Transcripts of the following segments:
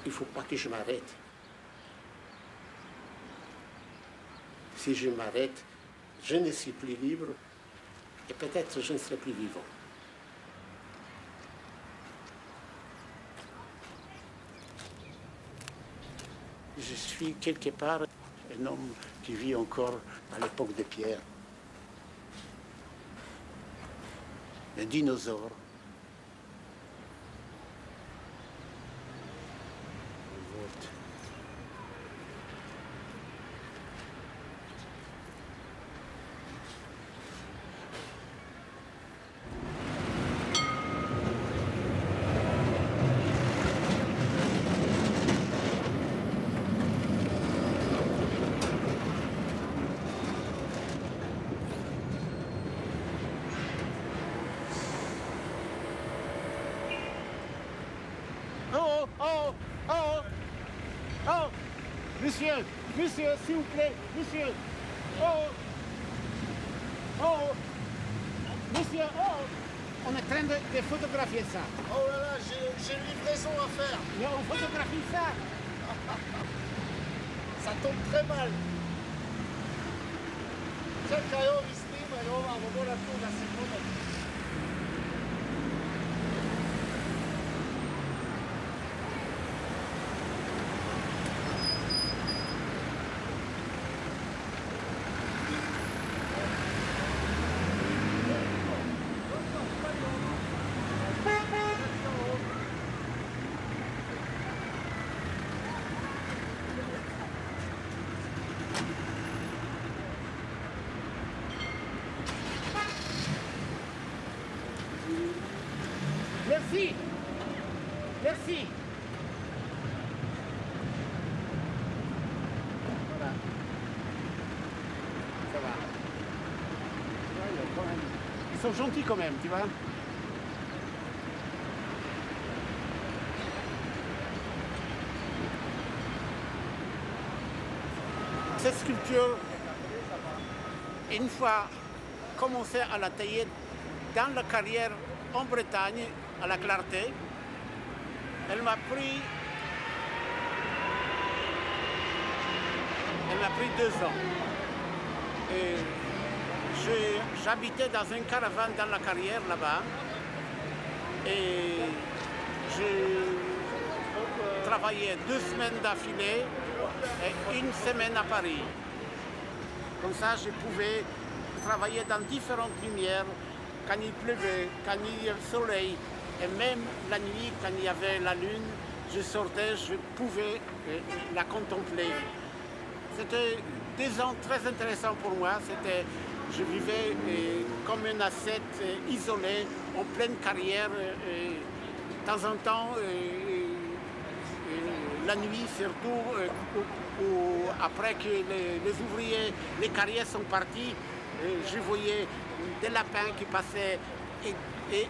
il ne faut pas que je m'arrête. Si je m'arrête, je ne suis plus libre et peut-être je ne serai plus vivant. Je suis quelque part un homme qui vit encore à l'époque de pierre. Un dinosaure. Oh, oh, oh, oh, monsieur, monsieur, s'il vous plaît, monsieur, oh, oh, monsieur, oh, on est en train de photographier ça. Oh là là, j'ai une livraison à faire. Mais on photographie ça. Ça tombe très mal. Cerca io vi stimo e io avevo buona fuga a seconda. Merci, merci. Voilà. Ça va. Ouais, ils sont gentils quand même, tu vois. Cette sculpture, une fois commencé à la tailler dans la carrière en Bretagne, à la Clarté, elle m'a pris 2 ans. Et j'habitais dans une caravane dans la carrière là-bas. Et je travaillais 2 semaines d'affilée et 1 semaine à Paris. Comme ça, je pouvais travailler dans différentes lumières, quand il pleuvait, quand il y avait le soleil, et même la nuit, quand il y avait la lune, je sortais, je pouvais la contempler. C'était 2 ans très intéressants pour moi. Je vivais comme un ascète isolé, en pleine carrière. De temps en temps, la nuit surtout, après que les ouvriers, les carrières sont partis, je voyais des lapins qui passaient et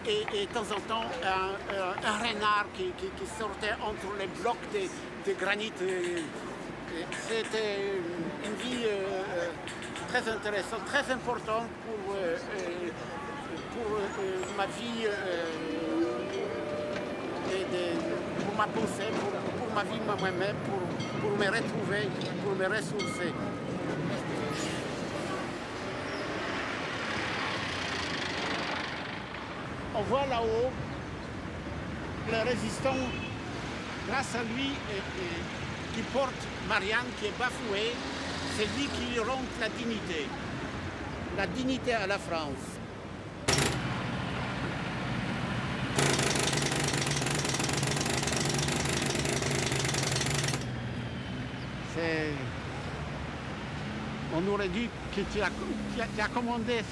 de temps en temps un renard qui sortait entre les blocs de granit. C'était une vie très intéressante, très importante pour ma vie, pour ma pensée, pour ma vie moi-même, pour me retrouver, pour me ressourcer. On voit là-haut le résistant, grâce à lui, qui porte Marianne, qui est bafouée, c'est lui qui lui rend la dignité à la France. On aurait dit que tu as commandé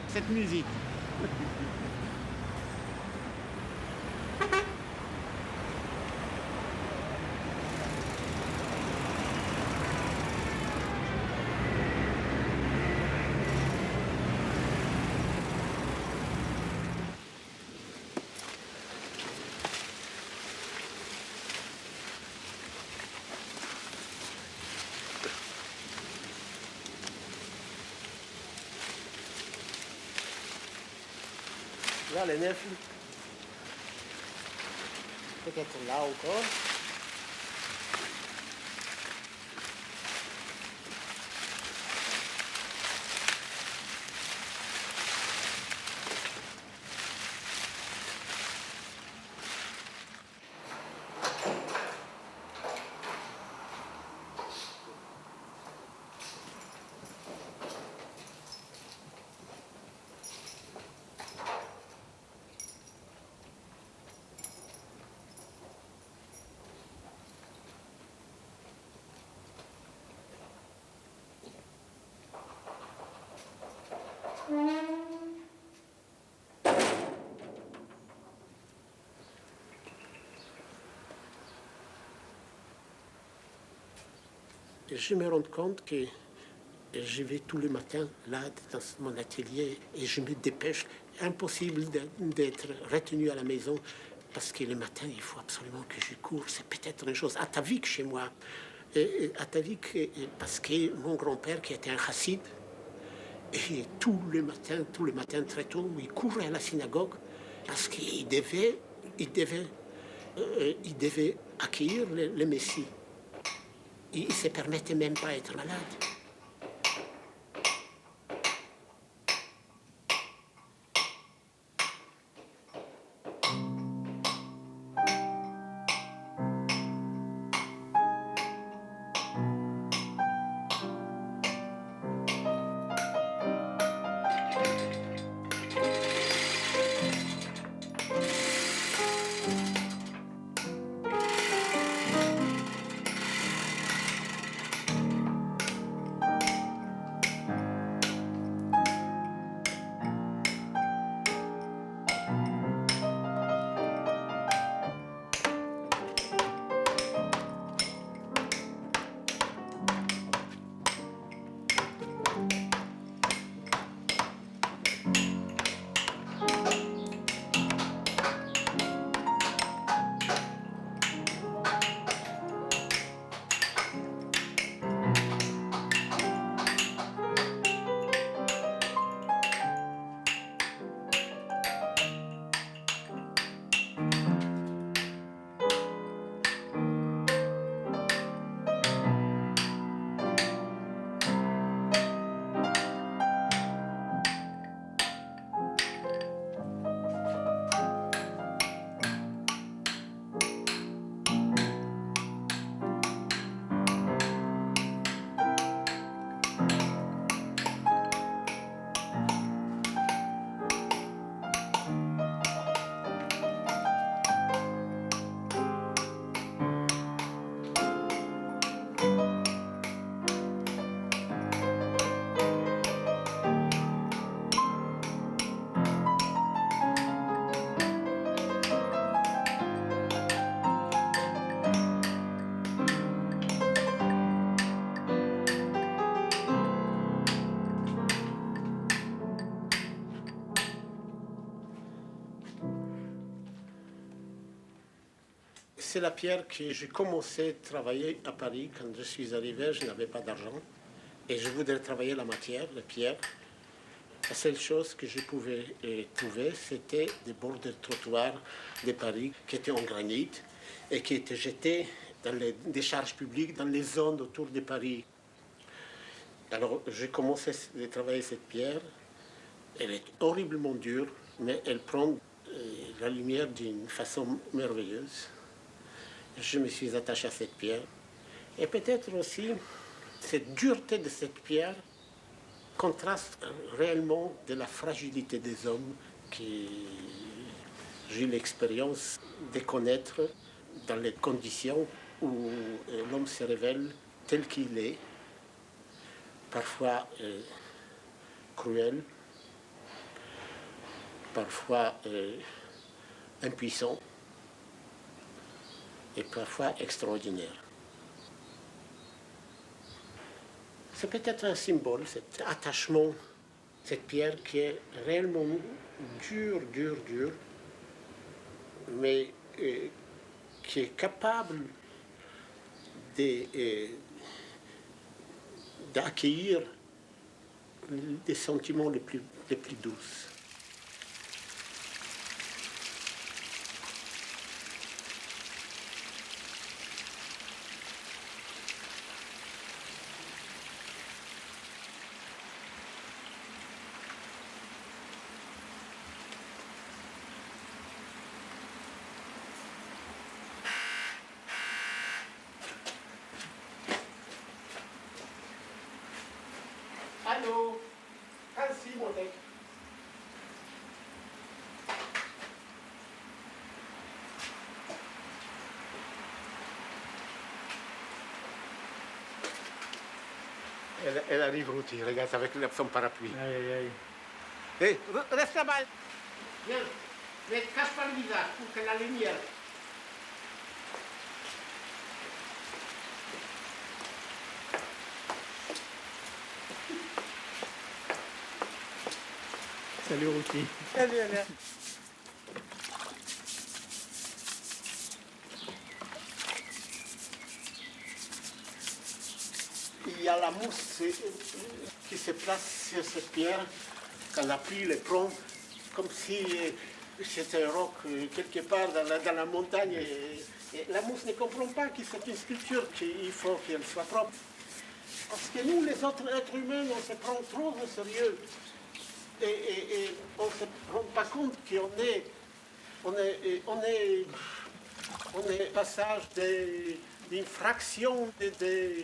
cette musique. Là, les 9, peut-être là encore. je me rends compte que je vais tous les matins là dans mon atelier et je me dépêche. Impossible d'être retenu à la maison parce que le matin, il faut absolument que je cours. C'est peut-être une chose atavique chez moi. Atavique parce que mon grand-père, qui était un chassid, et tous les matins très tôt, il courait à la synagogue parce qu'il devait accueillir le Messie. Il ne se permettait même pas d'être malade. C'est la pierre que j'ai commencé à travailler à Paris. Quand je suis arrivé, je n'avais pas d'argent. Et je voudrais travailler la matière, la pierre. La seule chose que je pouvais trouver, c'était des bords de trottoir de Paris qui étaient en granit et qui étaient jetés dans les décharges publiques, dans les zones autour de Paris. Alors, j'ai commencé à travailler cette pierre. Elle est horriblement dure, mais elle prend la lumière d'une façon merveilleuse. Je me suis attaché à cette pierre. Et peut-être aussi, cette dureté de cette pierre contraste réellement de la fragilité des hommes que j'ai eu l'expérience de connaître dans les conditions où l'homme se révèle tel qu'il est, parfois cruel, parfois impuissant, et parfois extraordinaire. C'est peut-être un symbole, cet attachement, cette pierre qui est réellement dure, mais qui est capable d'accueillir des sentiments les plus doux. Allô, Hansi, mon mec. Elle arrive, Ruti, regarde, avec son parapluie. Aïe, aïe, aïe. Hé, reste là-bas. Viens, mais cache pas le visage pour que la lumière. Salut Ruti. Salut Alain. Il y a la mousse qui se place sur cette pierre quand la pluie les prend, comme si c'était un roc quelque part dans la montagne. Et la mousse ne comprend pas que c'est une sculpture, qu'il faut qu'elle soit propre. Parce que nous, les autres êtres humains, on se prend trop au sérieux. Et on ne se rend pas compte qu'on est passage d'une fraction de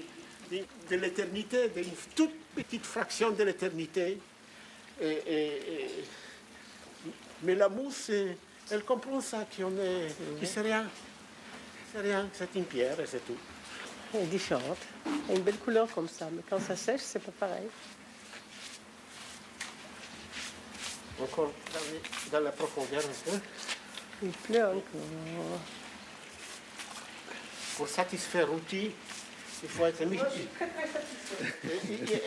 l'éternité, d'une toute petite fraction de l'éternité. Mais la mousse, elle comprend ça, que c'est rien. C'est rien, c'est une pierre et c'est tout. Elle est différente. Elle a une belle couleur comme ça, mais quand ça sèche, c'est pas pareil. Encore dans la profondeur un peu. Il pleut encore. Pour satisfaire l'outil, il faut être Moi, je suis très très satisfaite.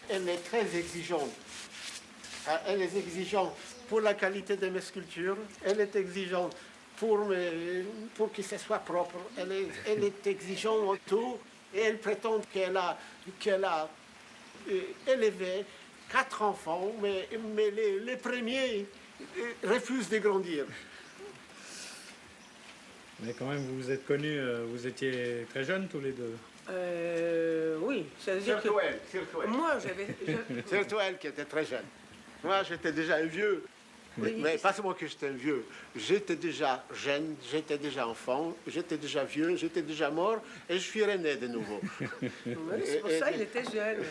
Elle est très exigeante. Elle est exigeante pour la qualité de mes sculptures. Elle est exigeante pour que ce soit propre. Elle est exigeante autour et elle prétend qu'elle a élevé 4 enfants, mais les premiers refusent de grandir. Mais quand même, vous vous êtes connus, vous étiez très jeunes tous les deux. Oui, ça veut dire que... Surtout elle. Moi, j'avais... Surtout elle qui était très jeune. Moi, j'étais déjà un vieux. Oui. Mais pas seulement que j'étais un vieux. J'étais déjà jeune, j'étais déjà enfant, j'étais déjà vieux, j'étais déjà mort et je suis rené de nouveau. Oui, c'est pour ça qu'il était jeune.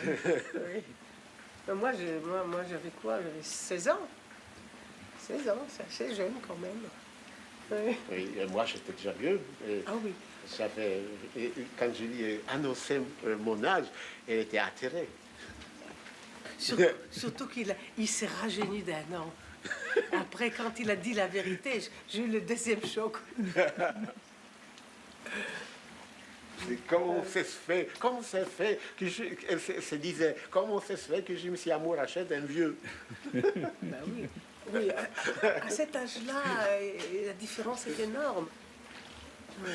Oui. Mais moi, j'avais quoi? J'avais 16 ans. 16 ans, c'est assez jeune quand même. Oui. Oui, et moi, j'étais déjà vieux. Et Ah oui. quand je lui ai annoncé mon âge, elle était atterrée. Surtout qu'il s'est rajeuni d'1 an. Après, quand il a dit la vérité, j'ai eu le deuxième choc. Comment ça se fait que elle se disait, comment ça se fait que je me suis amouraché d'un vieux? Ben oui. Oui, à cet âge-là, la différence est énorme. Oui.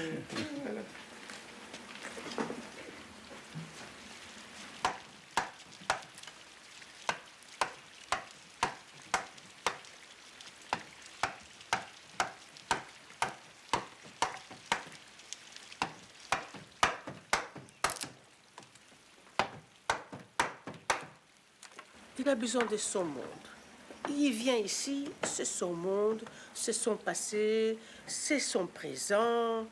Il a besoin de son monde. Il vient ici, c'est son monde, c'est son passé, c'est son présent,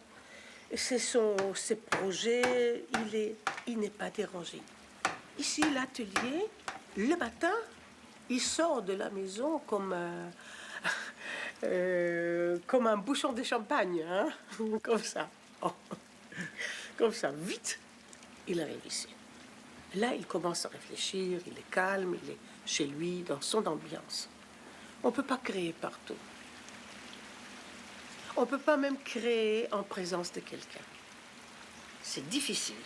c'est ses projets. Il n'est pas dérangé. Ici, l'atelier, le matin, il sort de la maison comme un bouchon de champagne, hein? Comme ça. Oh. Comme ça, vite, il arrive ici. Là, il commence à réfléchir, il est calme, il est chez lui, dans son ambiance. On ne peut pas créer partout. On ne peut pas même créer en présence de quelqu'un. C'est difficile.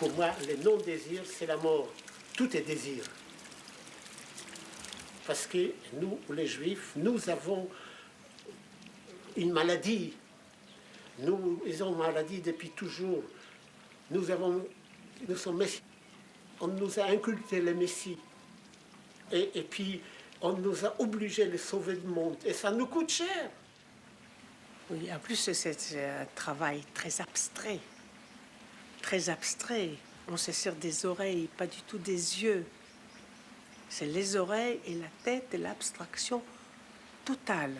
Pour moi, le non-désir, c'est la mort. Tout est désir. Parce que nous, les Juifs, nous avons une maladie. Nous avons une maladie depuis toujours. Nous sommes messianiques. On nous a inculqué le Messie. Et puis, on nous a obligés de sauver le monde. Et ça nous coûte cher. Oui, en plus, c'est un travail très abstrait. Très abstrait. On se sert des oreilles, pas du tout des yeux. C'est les oreilles et la tête et l'abstraction totale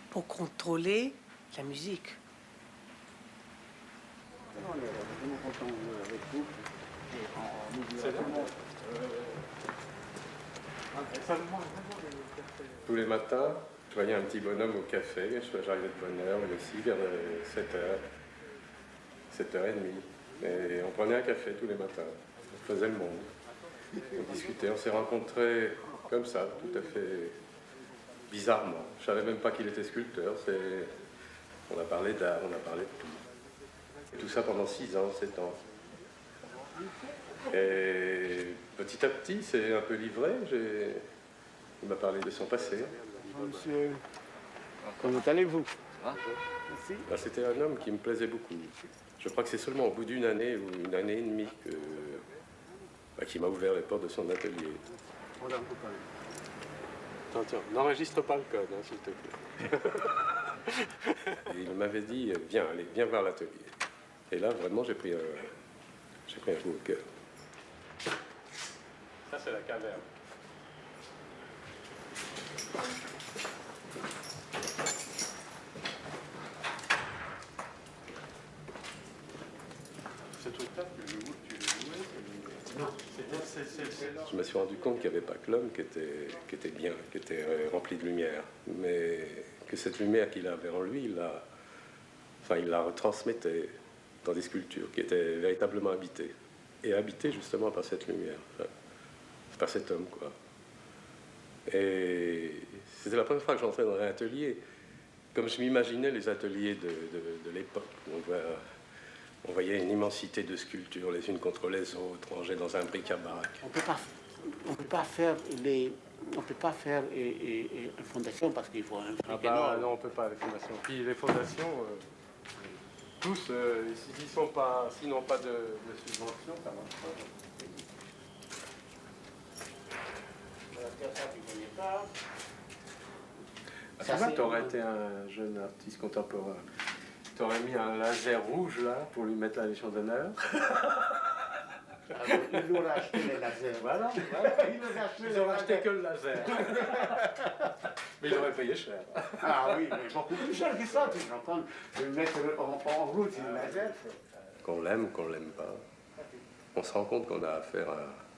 pour contrôler la musique. On est vraiment content avec vous. Tous les matins, je voyais un petit bonhomme au café, j'arrivais de bonne heure, lui aussi, vers 7h, 7h30. Et on prenait un café tous les matins, on faisait le monde, on discutait, on s'est rencontrés comme ça, tout à fait bizarrement. Je ne savais même pas qu'il était sculpteur, on a parlé d'art, on a parlé de tout. Et tout ça pendant 6 ans, 7 ans. Et petit à petit, c'est un peu livré. Il m'a parlé de son passé. Monsieur, comment allez-vous? Merci. Ben, c'était un homme qui me plaisait beaucoup. Je crois que c'est seulement au bout d'une année ou une année et demie qu'il m'a ouvert les portes de son atelier. Voilà, on peut parler. Tiens, n'enregistre pas le code, hein, s'il te plaît. Et il m'avait dit, viens, allez, viens voir l'atelier. Et là, vraiment, j'ai pris un coup au cœur. Ça, c'est la caverne. Ce truc-là, tu le jouais? Non, je me suis rendu compte qu'il n'y avait pas que l'homme qui était bien, qui était rempli de lumière, mais que cette lumière qu'il avait en lui, il la retransmettait dans des sculptures qui étaient véritablement habitées. Et habitées justement par cette lumière, par cet homme, quoi. Et c'était la première fois que j'entrais dans un atelier, comme je m'imaginais les ateliers de l'époque. On voyait une immensité de sculptures, les unes contre les autres, rangées dans un bric-à-brac. On peut pas faire une fondation parce qu'il faut un fric énorme. non, on ne peut pas, les fondations. Puis les fondations, tous, s'ils n'ont pas de subvention, ça ne marche pas. Ça, tu aurais été un jeune artiste contemporain. Tu aurais mis un laser rouge là pour lui mettre la Légion d'honneur. Il aurait acheté les lasers. Voilà. Ils auraient acheté que le laser. Mais ils auraient payé cher. Ah oui, mais beaucoup plus cher que ça. Tu es en train de mettre en route les lasers. Qu'on l'aime ou qu'on l'aime pas, on se rend compte qu'on a affaire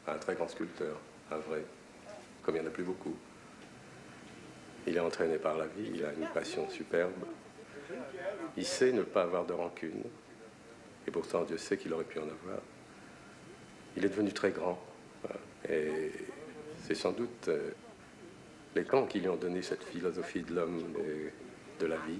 à un très grand sculpteur, un vrai, comme il n'y en a plus beaucoup. Il est entraîné par la vie, il a une passion superbe. Il sait ne pas avoir de rancune, et pourtant Dieu sait qu'il aurait pu en avoir. Il est devenu très grand, voilà. Et c'est sans doute les camps qui lui ont donné cette philosophie de l'homme et de la vie.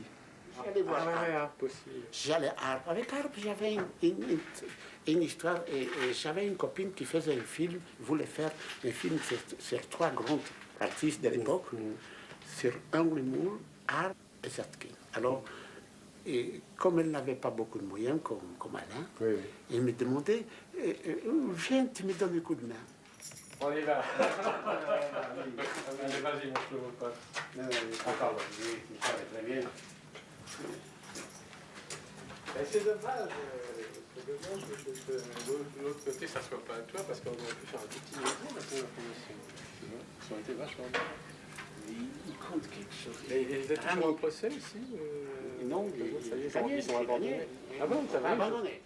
J'allais voir Arp. J'allais à Arp. Avec Arp, j'avais une histoire et j'avais une copine qui faisait un film, voulait faire un film sur trois grands artistes de l'époque, sur Henry Moore, Arp et Zatkin. Alors, et comme elle n'avait pas beaucoup de moyens, comme Alain, elle me demandait, viens, tu me donnes un coup de main. On y va. Allez, vas-y, montre le mot de Très bien. c'est dommage que de l'autre côté, ça ne soit pas à toi, parce qu'on aurait pu faire un tout petit niveau maintenant, la promotion. Ça aurait été vachement bien. Il compte quelque chose. Et ils étaient toujours au procès ici Non, ça y est, gagné, ils sont abandonnés. Ah bon, ça va. Abandonné.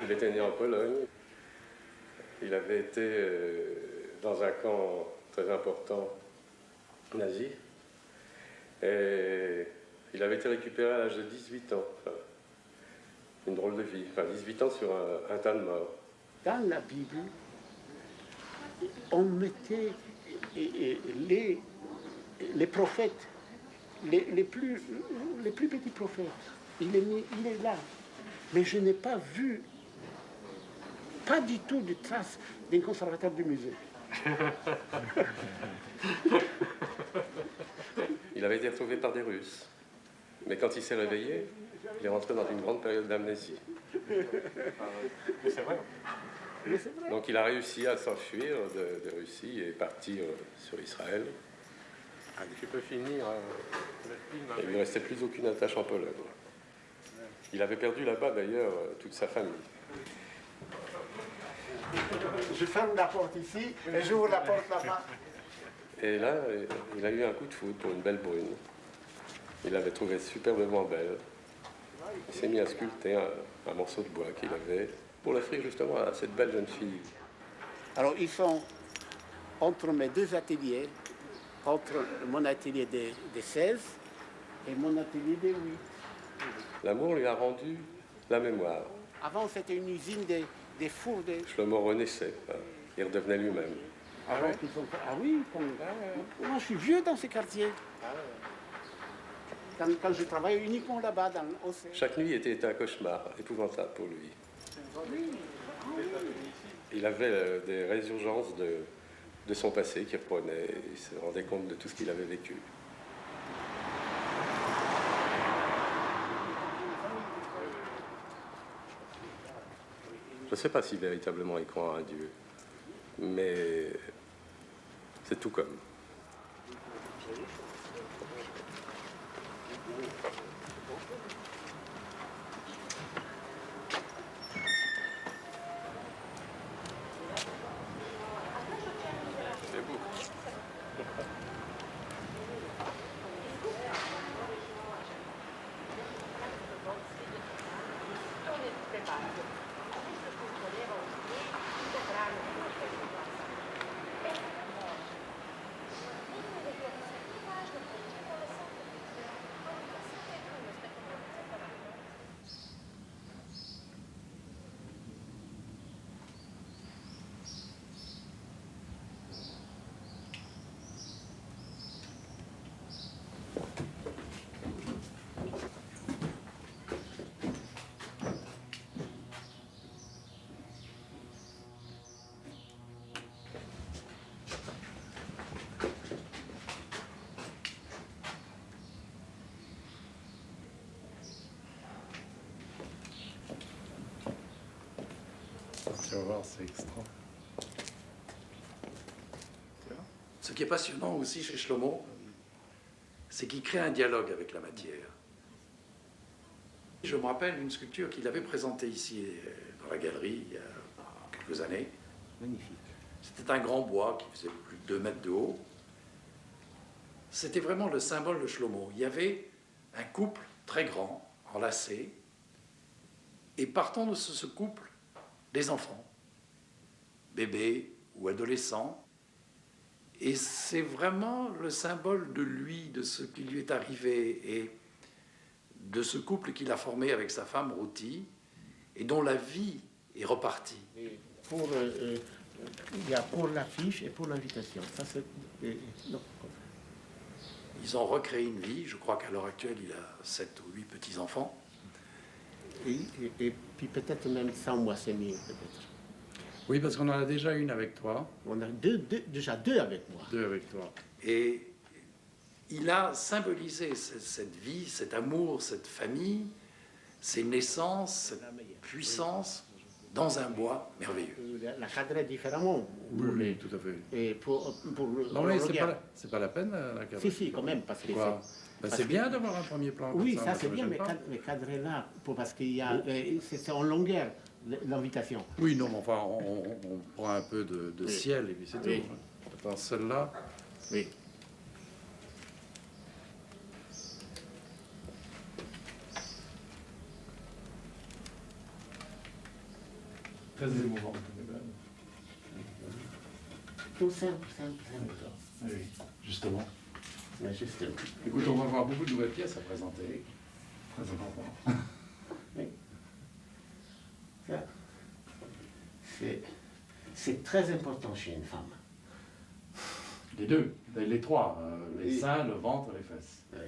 Il était né en Pologne. Il avait été dans un camp très important nazi. Et il avait été récupéré à l'âge de 18 ans. Enfin, une drôle de vie. Enfin, 18 ans sur un tas de morts. Dans la Bible, on mettait les prophètes, les plus petits prophètes. Il est là. Mais je n'ai pas vu, pas du tout de traces d'un conservateur du musée. Il avait été retrouvé par des Russes. Mais quand il s'est réveillé, il est rentré dans une grande période d'amnésie. C'est vrai. Donc il a réussi à s'enfuir de Russie et partir sur Israël. Tu peux finir le film. Il ne lui restait plus aucune attache en Pologne. Il avait perdu là-bas d'ailleurs toute sa famille. Je ferme la porte ici et j'ouvre la porte là-bas. Et là, il a eu un coup de foudre pour une belle brune. Il l'avait trouvée superbement belle. Il s'est mis à sculpter un morceau de bois qu'il avait pour l'offrir justement à cette belle jeune fille. Alors ils sont entre mes deux ateliers, entre mon atelier des 16 et mon atelier des 8. L'amour lui a rendu la mémoire. Avant, c'était une usine des fours. Shlomo renaissait, il redevenait lui-même. Alors qu'ils sont... Ah oui, moi je suis vieux dans ces quartiers. Quand je travaillais uniquement là-bas, dans l'Océan. Chaque nuit était un cauchemar épouvantable pour lui. Il avait des résurgences de son passé qui reprenaient. Il se rendait compte de tout ce qu'il avait vécu. Je ne sais pas si véritablement il croit en un Dieu, mais c'est tout comme. C'est beau. Tu vas voir, c'est extra. Ce qui est passionnant aussi chez Shlomo, c'est qu'il crée un dialogue avec la matière. Je me rappelle une sculpture qu'il avait présentée ici dans la galerie il y a quelques années. Magnifique. C'était un grand bois qui faisait plus de 2 mètres de haut. C'était vraiment le symbole de Shlomo. Il y avait un couple très grand, enlacé, et partant de ce couple, des enfants, bébés ou adolescents. Et c'est vraiment le symbole de lui, de ce qui lui est arrivé et de ce couple qu'il a formé avec sa femme, Ruti, et dont la vie est repartie. Il y a pour l'affiche et pour l'invitation. Ça, c'est... non. Ils ont recréé une vie. Je crois qu'à l'heure actuelle, il a 7 ou 8 petits-enfants. Et puis peut-être même 100 mois, c'est mieux, peut-être. Oui, parce qu'on en a déjà une avec toi. On a déjà deux avec moi. 2 avec toi. Et il a symbolisé cette vie, cet amour, cette famille, ces naissances, cette puissance dans un bois merveilleux. La cadrer différemment. Oui, tout à fait. Et pour Non, mais regard. c'est pas la peine, la cadrer. Si, quand même, parce que Quoi parce c'est que- bien d'avoir un premier plan. Oui, comme ça moi, c'est me bien, gêne pas. mais cadrer là, parce qu'il y a, c'est en longueur l'invitation. Oui, non, mais enfin, on prend un peu de ciel et puis c'est Oui. tout. Attends, celle-là, Oui. très émouvant. Tout simple. Oui, justement. Mais justement. Écoute, on va avoir beaucoup de nouvelles pièces à présenter. Très important. Oui. Ça, c'est très important chez une femme. Les deux, les trois, les Oui. seins, le ventre, les fesses. Oui.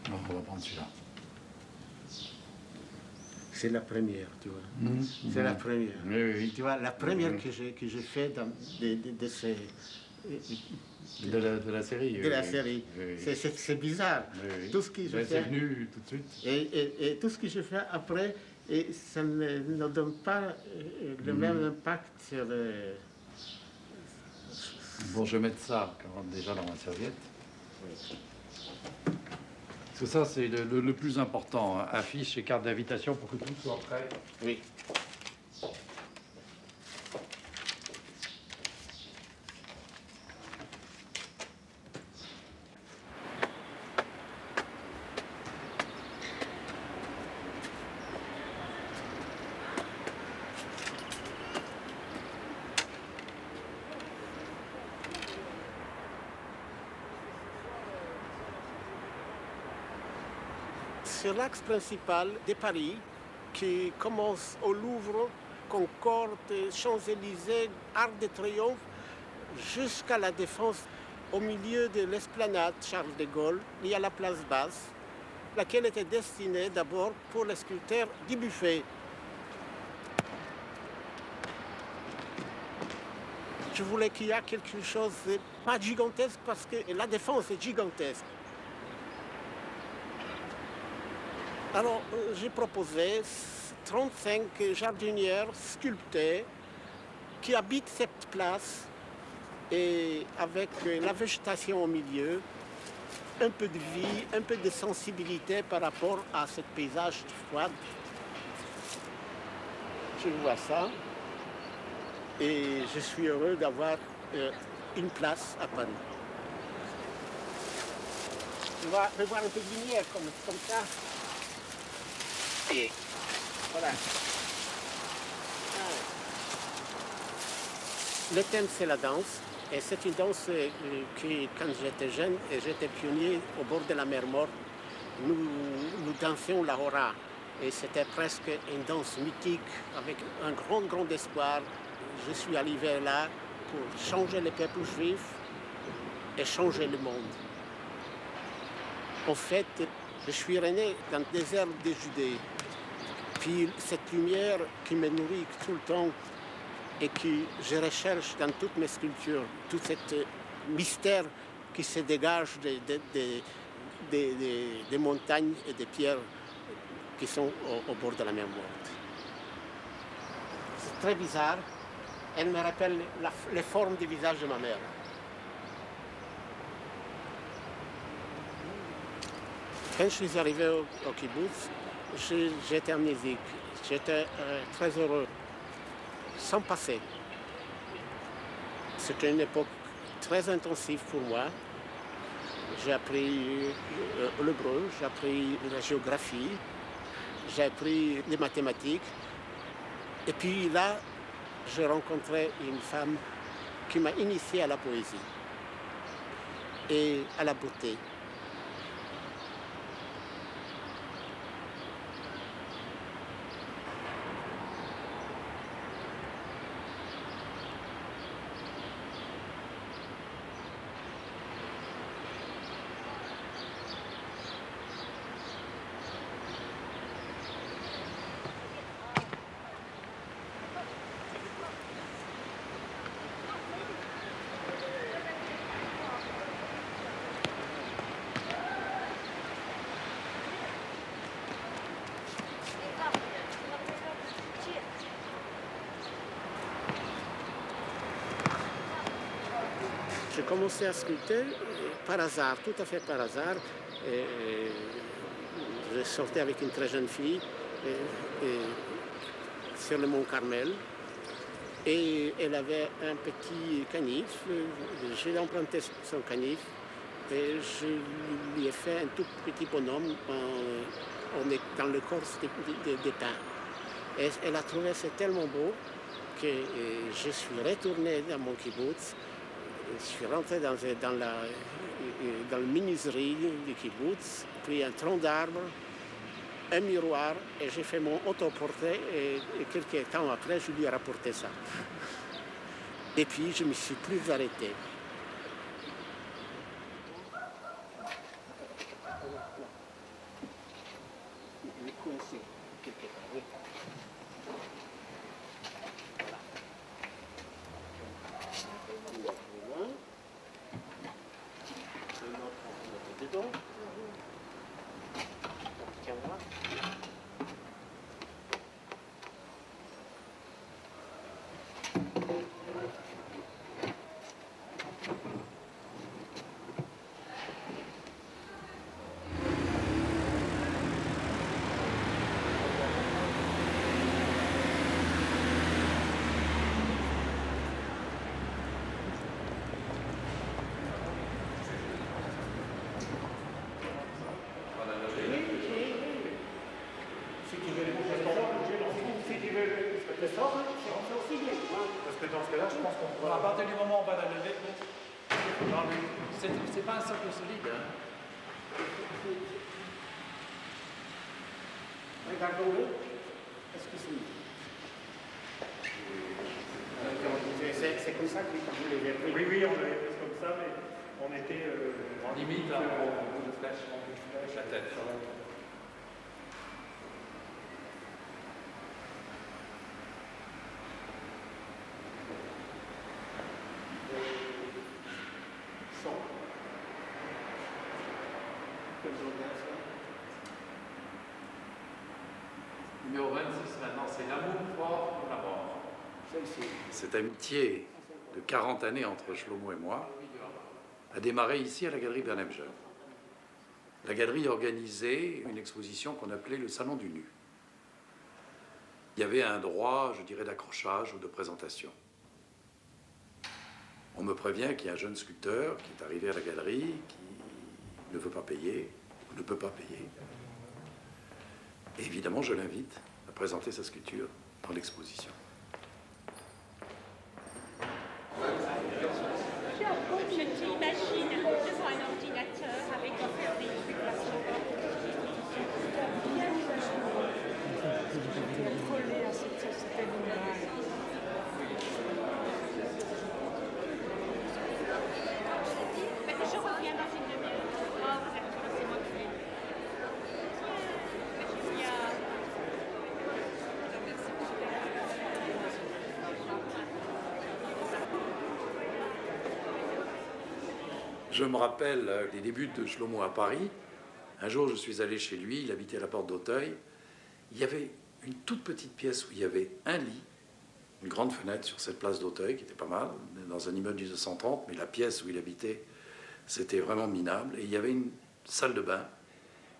Non, on va prendre celui-là. C'est la première, tu vois. C'est la première. Oui. Tu vois, la première que j'ai fait de ces... De la série. de la série. Oui. C'est bizarre. Oui. Tout ce que je Ouais, fais... c'est venu tout de suite. Et tout ce que je fais après, et ça ne donne pas le même impact sur... Bon, je vais mettre ça déjà dans ma serviette. Parce que ça, c'est le plus important. Hein. Affiche et carte d'invitation pour que tout soit prêt. Oui. Sur l'axe principal de Paris, qui commence au Louvre, Concorde, Champs-Élysées, Arc de Triomphe, jusqu'à la Défense, au milieu de l'esplanade Charles de Gaulle, il y a la place basse, laquelle était destinée d'abord pour les sculpteurs du Buffet. Je voulais qu'il y ait quelque chose de pas gigantesque parce que la Défense est gigantesque. Alors j'ai proposé 35 jardinières sculptées qui habitent cette place et avec la végétation au milieu, un peu de vie, un peu de sensibilité par rapport à ce paysage froid. Je vois ça et je suis heureux d'avoir une place à Paris. On va revoir un peu de lumière comme ça. Et voilà. Le thème, c'est la danse. Et c'est une danse qui, quand j'étais jeune, et j'étais pionnier au bord de la mer Morte, nous dansions la hora. Et c'était presque une danse mythique avec un grand espoir. Je suis arrivé là pour changer le peuple juif et changer le monde. En fait, je suis né dans le désert de Judée. Puis cette lumière qui me nourrit tout le temps et que je recherche dans toutes mes sculptures, tout ce mystère qui se dégage des montagnes et des pierres qui sont au bord de la mer Morte. C'est très bizarre. Elle me rappelle les formes du visage de ma mère. Quand je suis arrivé au kibbutz, j'étais amnésique. J'étais très heureux, sans passé. C'était une époque très intensive pour moi. J'ai appris l'hébreu, j'ai appris la géographie, j'ai appris les mathématiques. Et puis là, j'ai rencontré une femme qui m'a initié à la poésie et à la beauté. J'ai commencé à sculpter par hasard, tout à fait par hasard. Je sortais avec une très jeune fille sur le mont Carmel. Et elle avait un petit canif. J'ai emprunté son canif et je lui ai fait un tout petit bonhomme dans le corps des pins. Et elle a trouvé ça tellement beau que je suis retourné dans mon kibbutz. Je suis rentré dans le menuiserie du kibbutz, pris un tronc d'arbre, un miroir, et j'ai fait mon autoportrait, et quelques temps après, je lui ai rapporté ça. Et puis, je ne me suis plus arrêté. Parce que dans ce cas-là, je pense qu'on pourra... À partir du moment où on va la lever, c'est pas un socle solide. Hein. Regardons-le. Est-ce que c'est comme ça que vous les avez pris. Oui, oui, on l'avait pris comme ça, mais on était... En limite, un bout de flèche, la tête. Numéro 26 maintenant, c'est l'amour fort ou la mort. Cette amitié de 40 années entre Shlomo et moi a démarré ici à la galerie Bernheim Jeune. La galerie organisait une exposition qu'on appelait le Salon du Nu. Il y avait un droit, je dirais, d'accrochage ou de présentation. On me prévient qu'il y a un jeune sculpteur qui est arrivé à la galerie, qui ne veut pas payer, ou ne peut pas payer. Et évidemment, je l'invite à présenter sa sculpture dans l'exposition. Je t'imagine devant un ordinateur avec un faire des trucs là sur collé à cet animal. Je reviens dans une demi-heure. Oh, vous êtes là, c'est moi qui fais. Je me rappelle les débuts de Shlomo à Paris. Un jour, je suis allé chez lui, il habitait à la porte d'Auteuil. Il y avait une toute petite pièce où il y avait un lit, une grande fenêtre sur cette place d'Auteuil, qui était pas mal, dans un immeuble du 230, mais la pièce où il habitait, c'était vraiment minable. Et il y avait une salle de bain.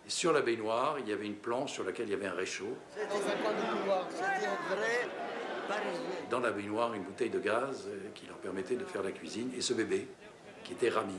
Et sur la baignoire, il y avait une planche sur laquelle il y avait un réchaud. C'était un coin de couloir, c'était un vrai parisien. Dans la baignoire, une bouteille de gaz qui leur permettait de faire la cuisine. Et ce bébé, qui était Rami.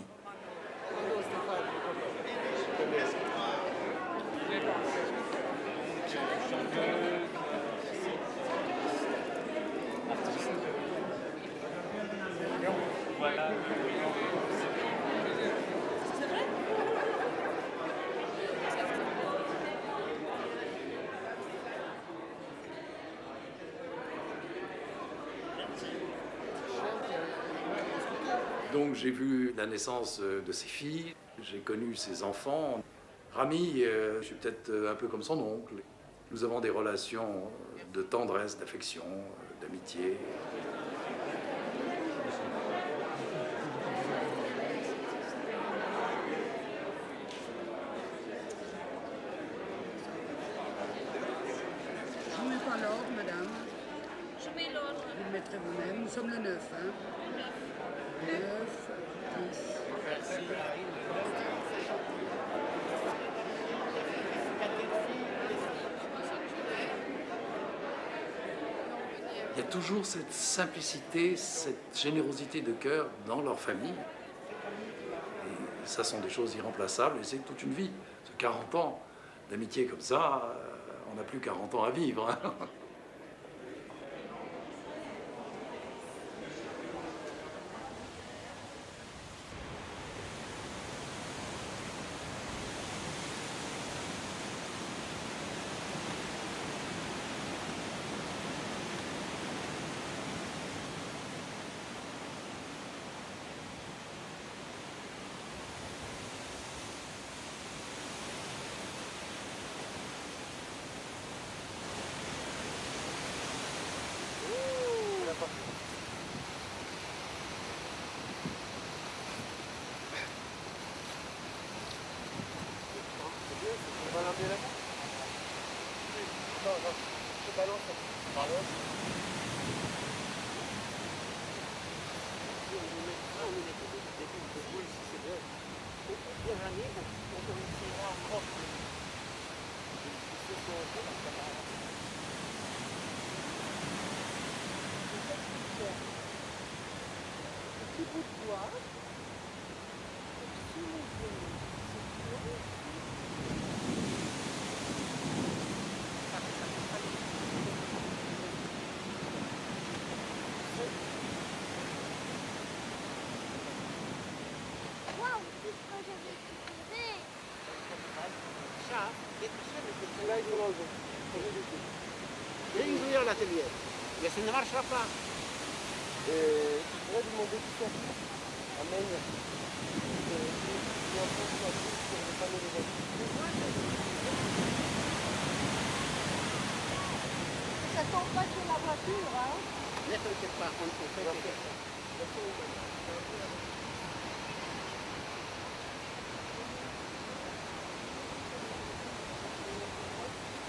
Donc j'ai vu la naissance de ses filles, j'ai connu ses enfants. Rami, je suis peut-être un peu comme son oncle. Nous avons des relations de tendresse, d'affection, d'amitié. Je ne mets pas l'ordre, madame. Je mets l'ordre. Vous le mettrez vous-même. Nous sommes le 9, hein. 9, 10. Il y a toujours cette simplicité, cette générosité de cœur dans leur famille. Et ça sont des choses irremplaçables et c'est toute une vie. 40 ans d'amitié comme ça, on n'a plus 40 ans à vivre. Hein. Là, il faut l'enlever. Je vais ouvrir l'atelier. Mais ça ne marchera pas. Et tu pourrais lui demander tout ça. Amen. Ça tombe pas sur la voiture, hein? Ne t'inquiète pas, on fait quelque chose.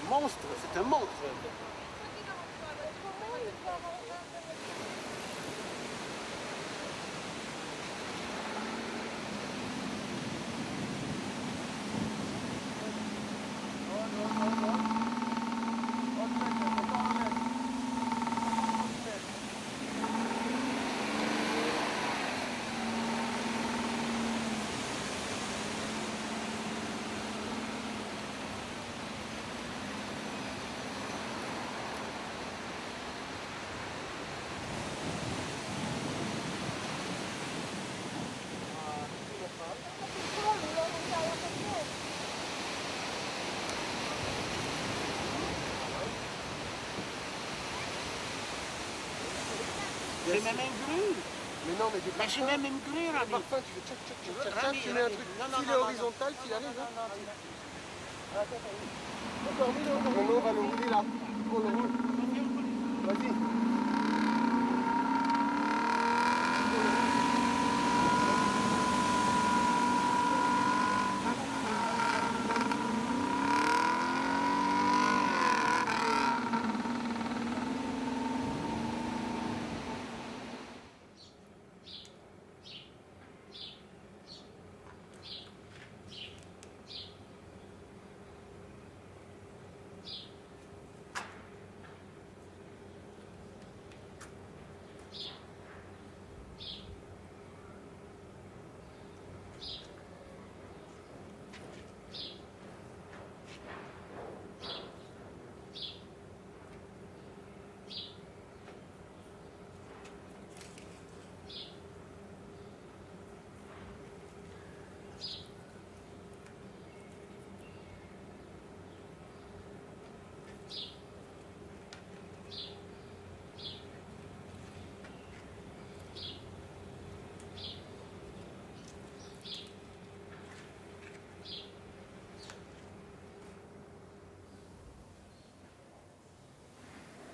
Monstre, c'est un monstre. J'ai même un grue. Mais non, mais des Mais j'ai même un grue, Rami. parfums, tu fais tchac, tchac, tchac, tchac, Rami, tu mets un Rami. truc. Non, non, S'il non, est non, horizontal, s'il arrive. D'accord, Milo, on va le rouler là. On le roule. Vas-y.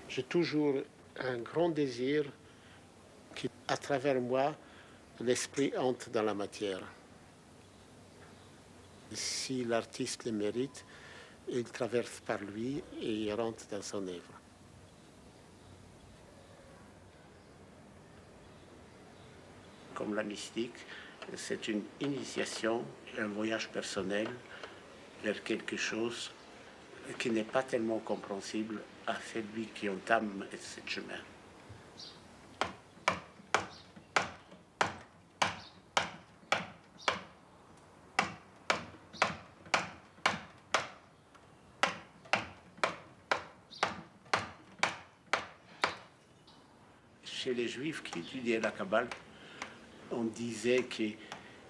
J'ai toujours un grand désir qu'à travers moi, l'esprit entre dans la matière. Si l'artiste le mérite, il traverse par lui et il rentre dans son œuvre. Comme la mystique, c'est une initiation, un voyage personnel vers quelque chose qui n'est pas tellement compréhensible à celui qui entame ce chemin. Chez les Juifs qui étudiaient la Kabbale, on disait que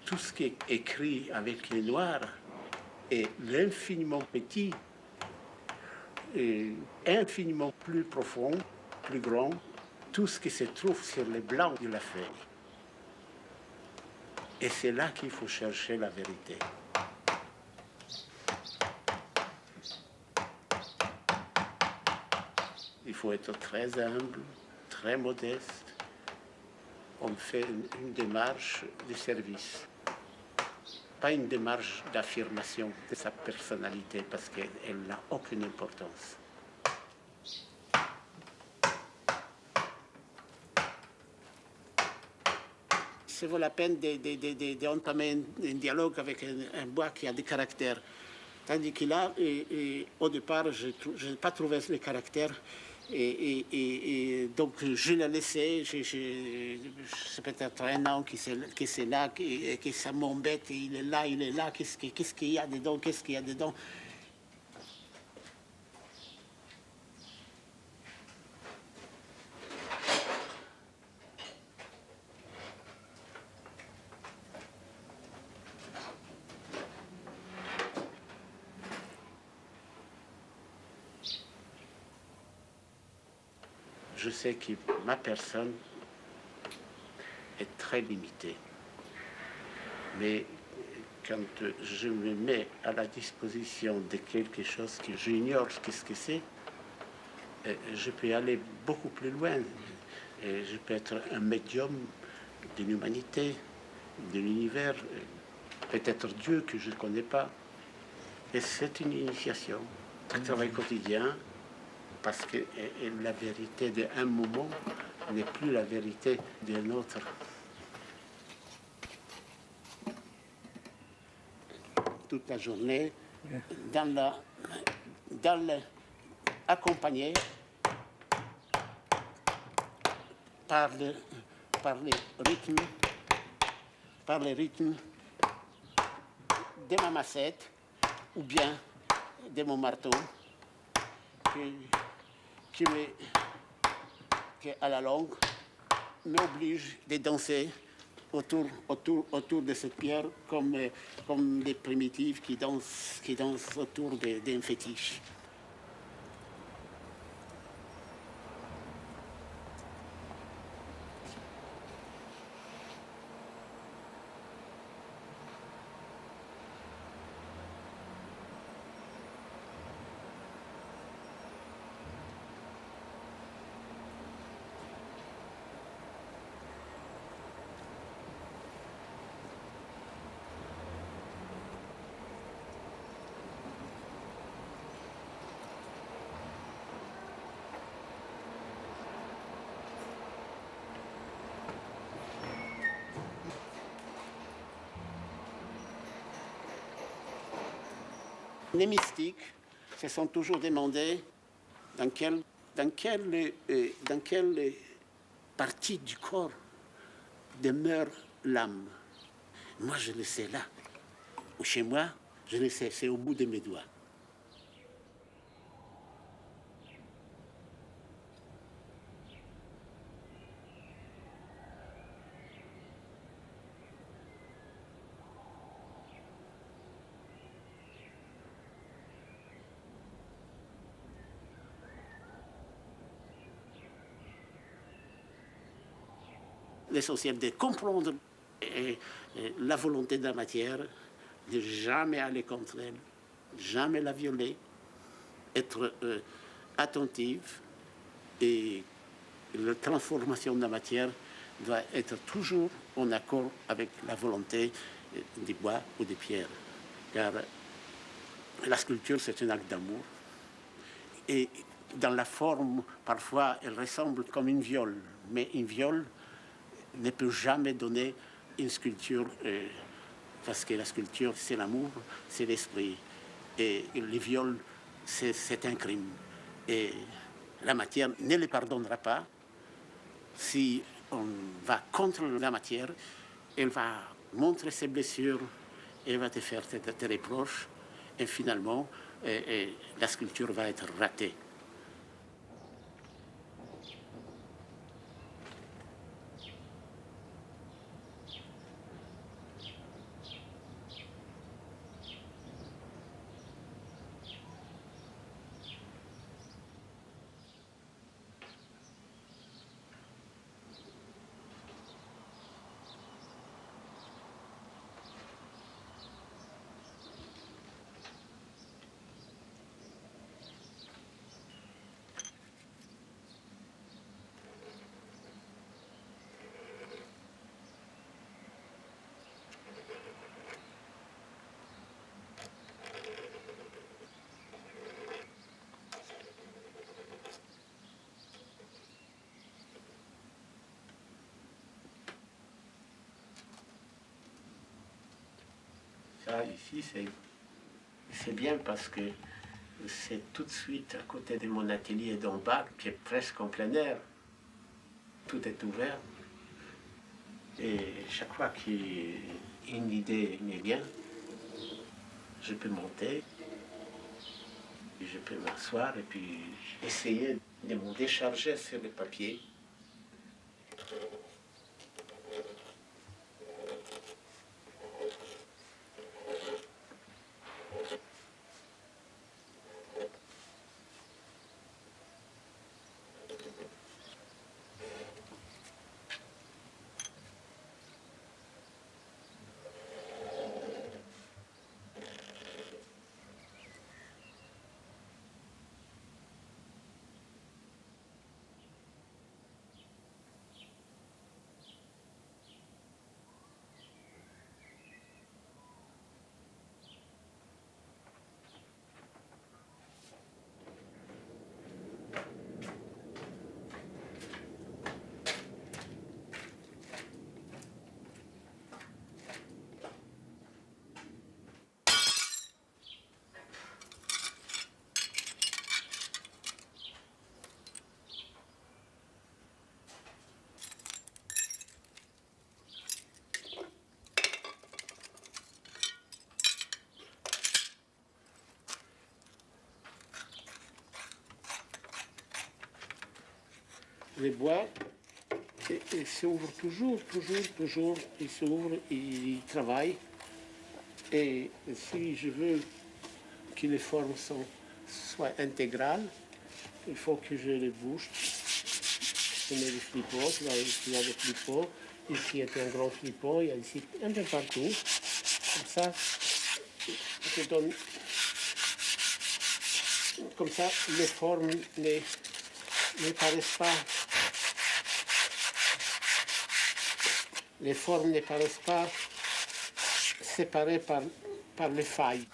tout ce qui est écrit avec les noirs est l'infiniment petit et infiniment plus profond, plus grand, tout ce qui se trouve sur les blancs de la feuille. Et c'est là qu'il faut chercher la vérité. Il faut être très humble, très modeste. On fait une démarche de service, pas une démarche d'affirmation de sa personnalité parce qu'elle n'a aucune importance. Ça vaut la peine d'entamer un dialogue avec un bois qui a des caractères. Tandis que là, au départ, je n'ai pas trouvé les caractères. Et donc, je l'ai laissé. C'est peut-être un an que c'est là, que ça m'embête. Il est là. Qu'est-ce qu'il y a dedans? Je sais que ma personne est très limité. Mais quand je me mets à la disposition de quelque chose que j'ignore ce que c'est, je peux aller beaucoup plus loin. Et je peux être un médium de l'humanité, de l'univers, peut-être Dieu que je ne connais pas. Et c'est une initiation, un travail quotidien, parce que la vérité d'un moment n'est plus la vérité d'un autre. Toute la journée, accompagné par les rythmes de ma massette ou bien de mon marteau qui à la longue m'oblige de danser autour de cette pierre comme des primitifs qui dansent autour d'un fétiche. Les mystiques se sont toujours demandé dans quelle partie du corps demeure l'âme. Moi, je le sais là. Chez moi, je le sais, c'est au bout de mes doigts. L'essentiel de comprendre la volonté de la matière, de jamais aller contre elle, jamais la violer, être attentive, et la transformation de la matière doit être toujours en accord avec la volonté des bois ou des pierres. Car la sculpture, c'est un acte d'amour. Et dans la forme, parfois, elle ressemble comme une viole, mais une viole ne peut jamais donner une sculpture, parce que la sculpture, c'est l'amour, c'est l'esprit. Et les viols, c'est un crime. Et la matière ne les pardonnera pas. Si on va contre la matière, elle va montrer ses blessures, elle va te faire tes reproches, et finalement, la sculpture va être ratée. Ça, ici, c'est bien parce que c'est tout de suite à côté de mon atelier d'en bas, qui est presque en plein air. Tout est ouvert. Et chaque fois qu'une idée me vient, je peux monter, je peux m'asseoir et puis essayer de me décharger sur le papier. le bois et s'ouvre toujours, il s'ouvre, il travaille. Et si je veux que les formes soient intégrales, il faut que je les bouge. Je mets les flipots, ici il y a des flipots, ici il y a un grand flipot, il y a ici un peu partout. Comme ça, je donne. Comme ça, les formes ne paraissent pas. Les formes ne paraissent pas séparées par les failles.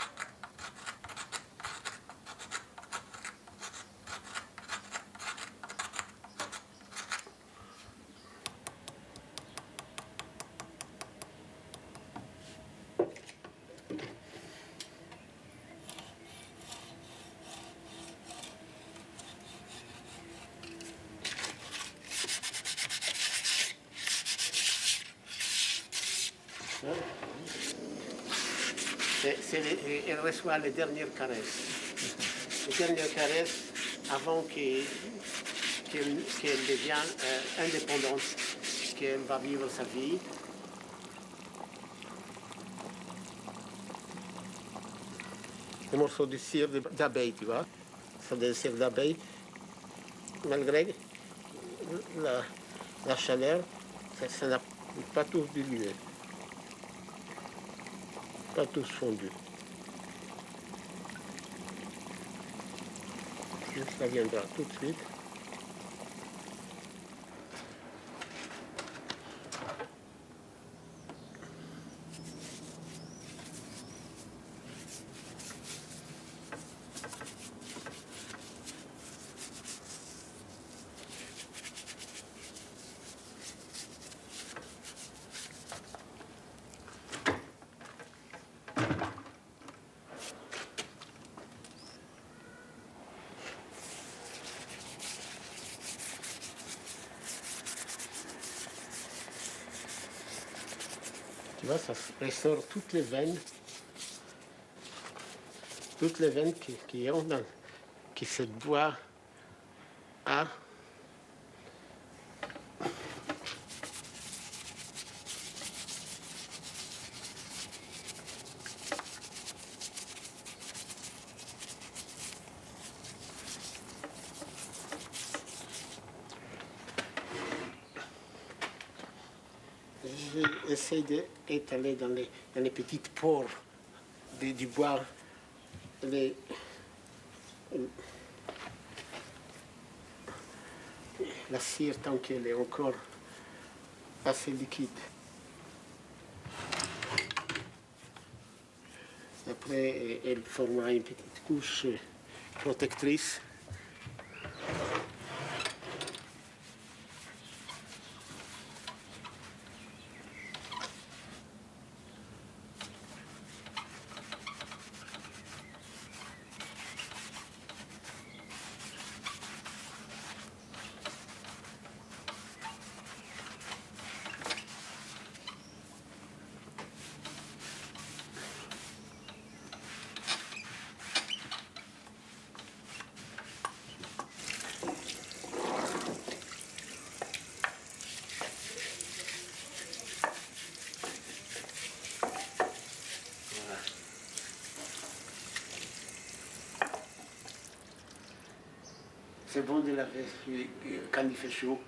Elle reçoit les dernières caresses. Les dernières caresses avant qu'elle devienne indépendante, qu'elle va vivre sa vie. Les morceaux de cire d'abeille, tu vois. Ça de cire d'abeille, malgré la chaleur, ça n'a pas tous dilué. Pas tous fondus. Ça viendra tout de suite. Tu vois, ça ressort toutes les veines qui ont qui se boit à. J'essaie d'étaler dans les petites pores du bois la cire tant qu'elle est encore assez liquide. Après, elle formera une petite couche protectrice. C'est bon de laver quand il fait chaud.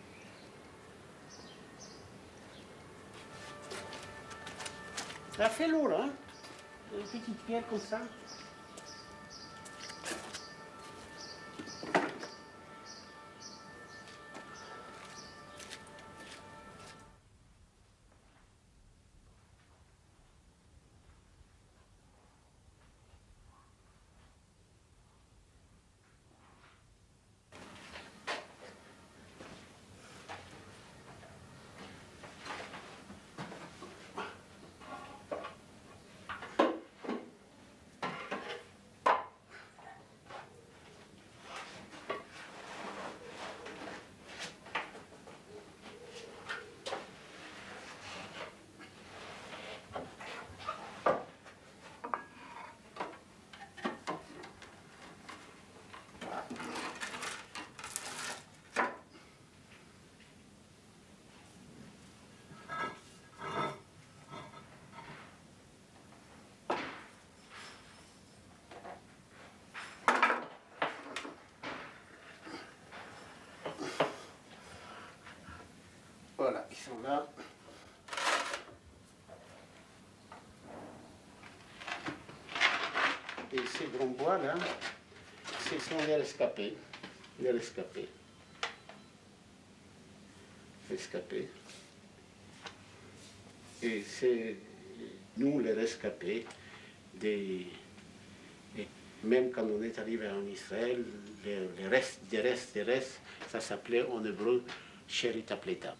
Ça fait lourd, hein? Une petite pierre comme ça. Voilà, ils sont là. Et ces grands bois là, ce sont les rescapés. Les rescapés. Rescapés. Et c'est nous les rescapés des... et même quand on est arrivé en Israël, les restes des restes, ça s'appelait en hébreu Sheritapleta.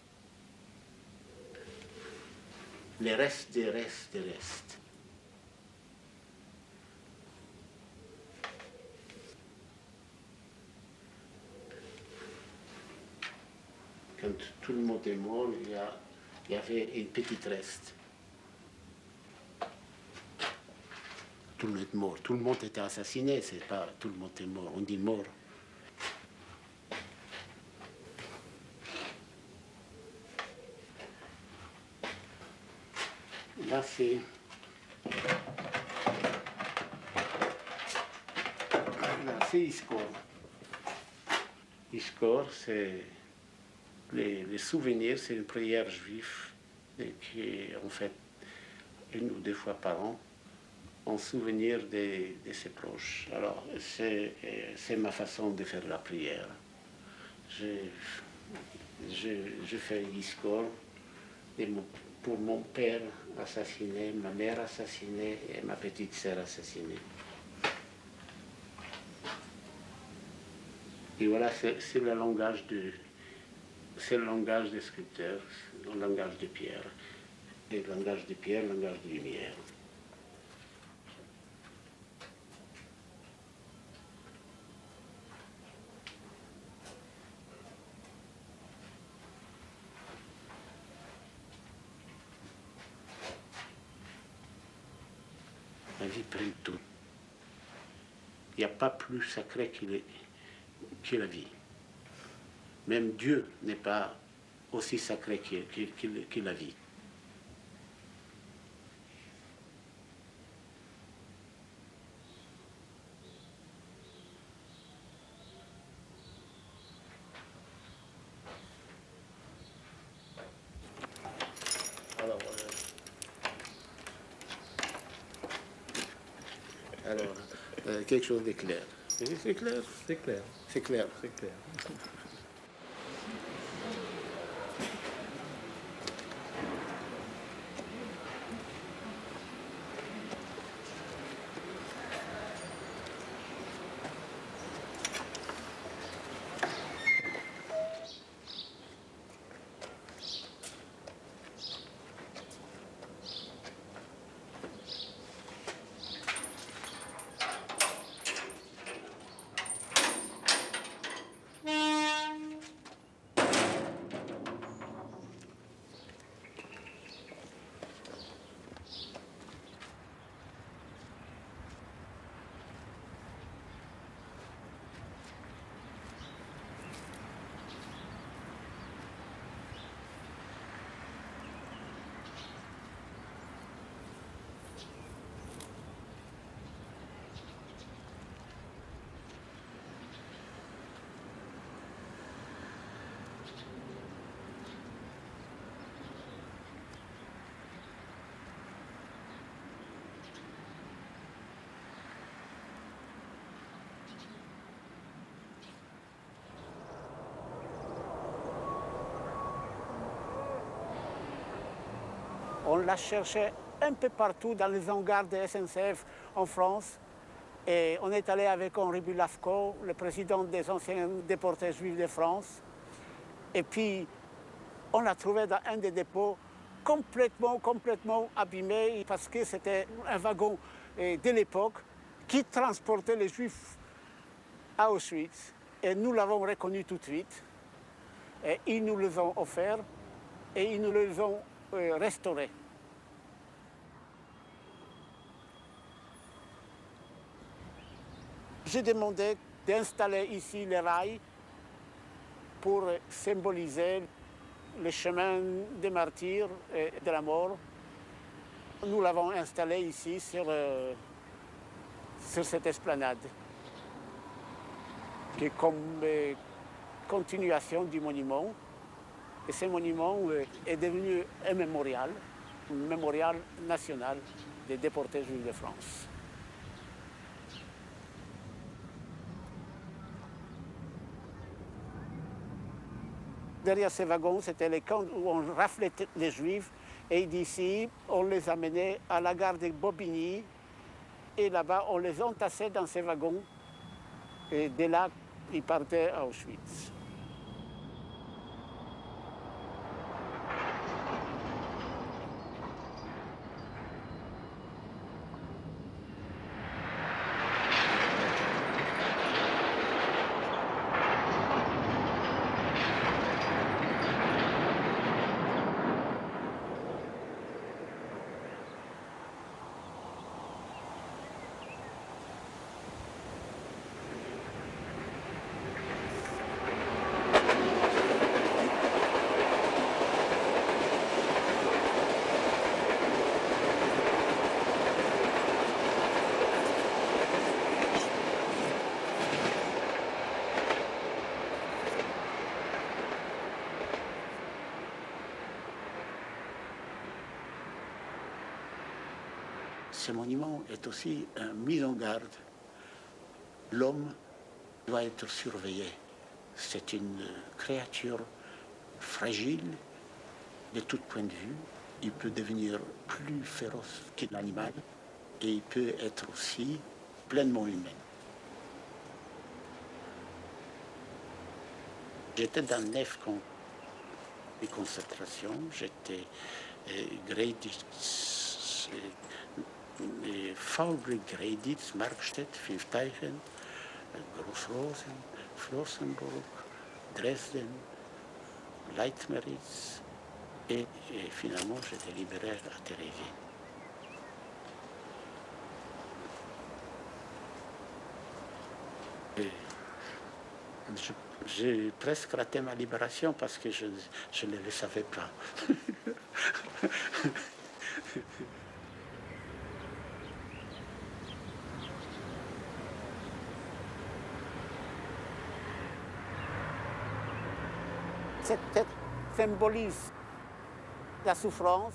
Les restes des restes. Quand tout le monde est mort, il y avait une petite reste. Tout le monde est mort. Tout le monde était assassiné, c'est pas tout le monde est mort. On dit mort. Là, c'est... Là, c'est Iskor. Iskor, c'est... Les souvenirs, c'est une prière juive qui, en fait, 1 ou 2 fois par an, en souvenir de ses proches. Alors, c'est ma façon de faire la prière. Je fais Iskor pour mon père assassiné, ma mère assassinée et ma petite sœur assassinée. Et voilà, c'est le langage c'est le langage des sculpteurs, le langage de pierre. Et le langage de pierre, le langage de lumière. La vie prend tout. Il n'y a pas plus sacré que la vie. Même Dieu n'est pas aussi sacré que la vie. Alors, quelque chose de clair. C'est clair? C'est clair. C'est clair. C'est clair. On l'a cherché un peu partout dans les hangars de SNCF en France. Et on est allé avec Henri Bulavko, le président des anciens déportés juifs de France. Et puis, on l'a trouvé dans un des dépôts complètement abîmé parce que c'était un wagon de l'époque qui transportait les juifs à Auschwitz. Et nous l'avons reconnu tout de suite. Et ils nous les ont offerts et ils nous les ont restaurés. J'ai demandé d'installer ici les rails pour symboliser le chemin des martyrs et de la mort. Nous l'avons installé ici sur cette esplanade, qui est comme continuation du monument. Et ce monument est devenu un mémorial national des déportés juifs de France. Derrière ces wagons, c'était les camps où on raflait les juifs. Et d'ici, on les amenait à la gare de Bobigny. Et là-bas, on les entassait dans ces wagons. Et de là, ils partaient à Auschwitz. Ce monument est aussi une mise en garde. L'homme doit être surveillé. C'est une créature fragile de tout point de vue. Il peut devenir plus féroce qu'un animal et il peut être aussi pleinement humain. J'étais dans 9 camps de concentration. J'étais Graditz, Faulbrück-Graditz, Markstedt, Pfiffdeichen, Großrosen, Flossenburg, Dresden, Leitmeritz et finalement j'étais libéré à Théréville. J'ai presque raté ma libération parce que je ne le savais pas. Cette tête symbolise la souffrance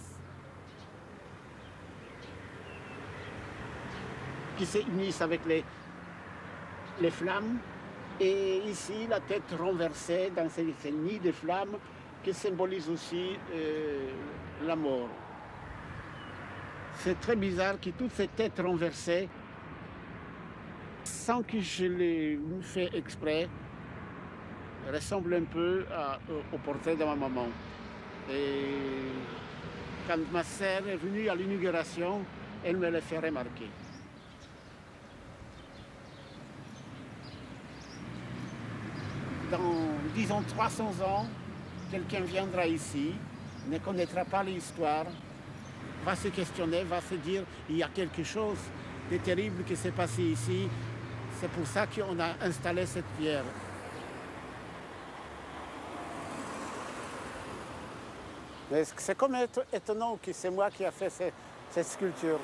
qui s'unissent avec les flammes. Et ici, la tête renversée dans ces nids de flammes qui symbolisent aussi la mort. C'est très bizarre que toutes ces têtes renversées, sans que je l'ai fait exprès, ressemblent un peu au portrait de ma maman. Et quand ma sœur est venue à l'inauguration, elle me l'a fait remarquer. Dans, disons, 300 ans, quelqu'un viendra ici, ne connaîtra pas l'histoire, va se questionner, va se dire il y a quelque chose de terrible qui s'est passé ici. C'est pour ça qu'on a installé cette pierre. Mais c'est comme étonnant que c'est moi qui ai fait cette sculpture.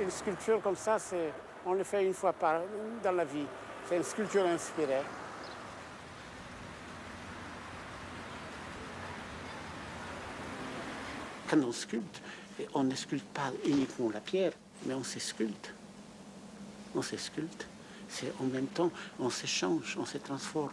Une sculpture comme ça, on le fait une fois dans la vie. C'est une sculpture inspirée. Quand on sculpte, on ne sculpte pas uniquement la pierre, mais on se sculpte. On se sculpte. C'est en même temps, on se change, on se transforme.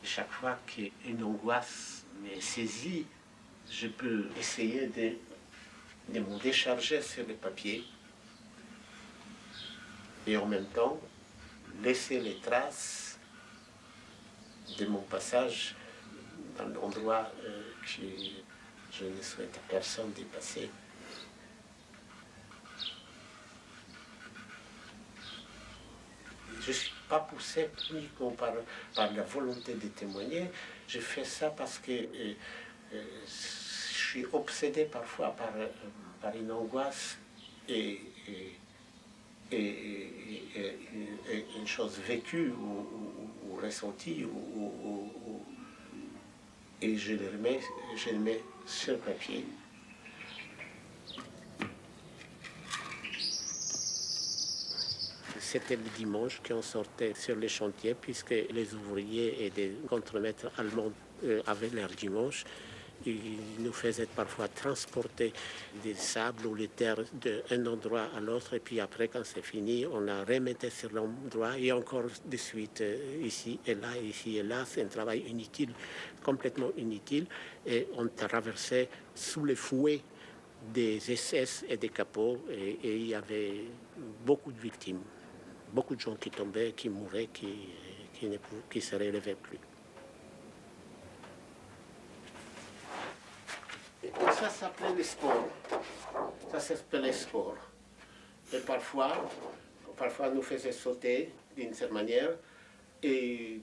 Chaque fois qu'une angoisse me saisit, je peux essayer de me décharger sur le papier et en même temps laisser les traces de mon passage dans l'endroit que je ne souhaite à personne de passer. Je suis pas poussé uniquement par la volonté de témoigner. Je fais ça parce que je suis obsédé parfois par une angoisse et une chose vécue ou ressentie, et je le mets sur papier. C'était le dimanche qu'on sortait sur les chantiers, puisque les ouvriers et des contremaîtres allemands avaient leur dimanche. Ils nous faisaient parfois transporter des sables ou les terres d'un endroit à l'autre, et puis après, quand c'est fini, on la remettait sur l'endroit, et encore de suite, ici et là, ici et là. C'est un travail inutile, complètement inutile, et on traversait sous les fouets des SS et des capots, et il y avait beaucoup de victimes. Beaucoup de gens qui tombaient, qui mouraient, qui ne se relevaient plus. Et ça s'appelait le sport. Ça s'appelait le sport. Et parfois nous faisait sauter d'une certaine manière, et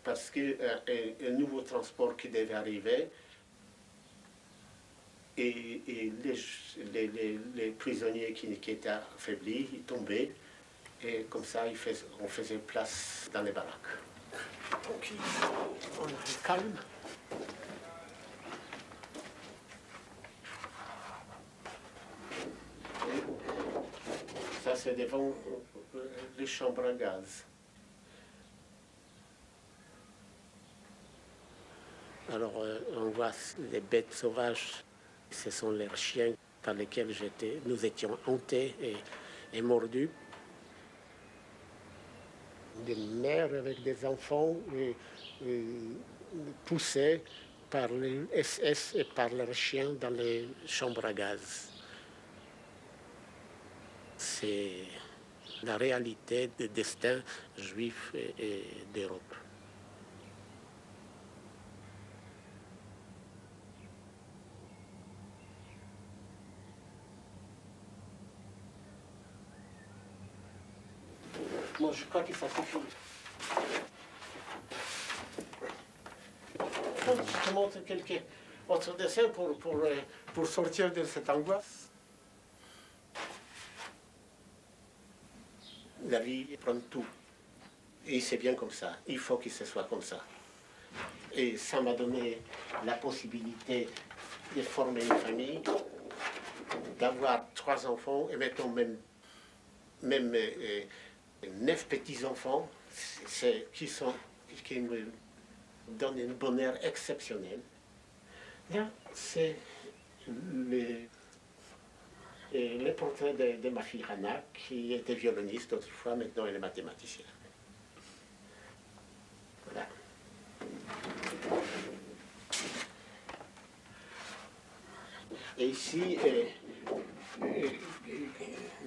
parce qu'un nouveau transport qui devait arriver, et les prisonniers qui étaient affaiblis, ils tombaient. Et comme ça, on faisait place dans les baraques. Donc, on est calme. Et ça, c'est devant les chambres à gaz. Alors, on voit les bêtes sauvages. Ce sont les chiens par lesquels nous étions hantés et mordus. Des mères avec des enfants poussés par les SS et par leurs chiens dans les chambres à gaz. C'est la réalité des destins juifs et d'Europe. Moi, je crois que ça suffit. Je te montre quelques autres dessins pour sortir de cette angoisse. La vie prend tout. Et c'est bien comme ça. Il faut que ce soit comme ça. Et ça m'a donné la possibilité de former une famille, d'avoir 3 enfants, et mettons même 9 petits-enfants qui me donnent un bonheur exceptionnel. Là, c'est le portrait de ma fille Hannah, qui était violoniste autrefois, maintenant elle est mathématicienne. Voilà. Et ici,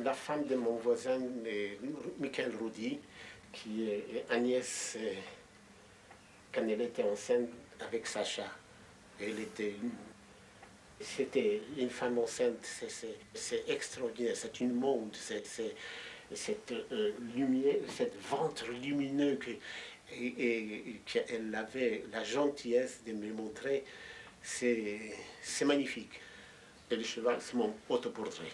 la femme de mon voisin, Michael Roudy, qui est Agnès, quand elle était enceinte avec Sacha. C'était une femme enceinte, c'est extraordinaire, c'est une monde, cette lumière, cette ventre lumineux qu'elle avait la gentillesse de me montrer, c'est magnifique. Et le cheval, c'est mon autoportrait.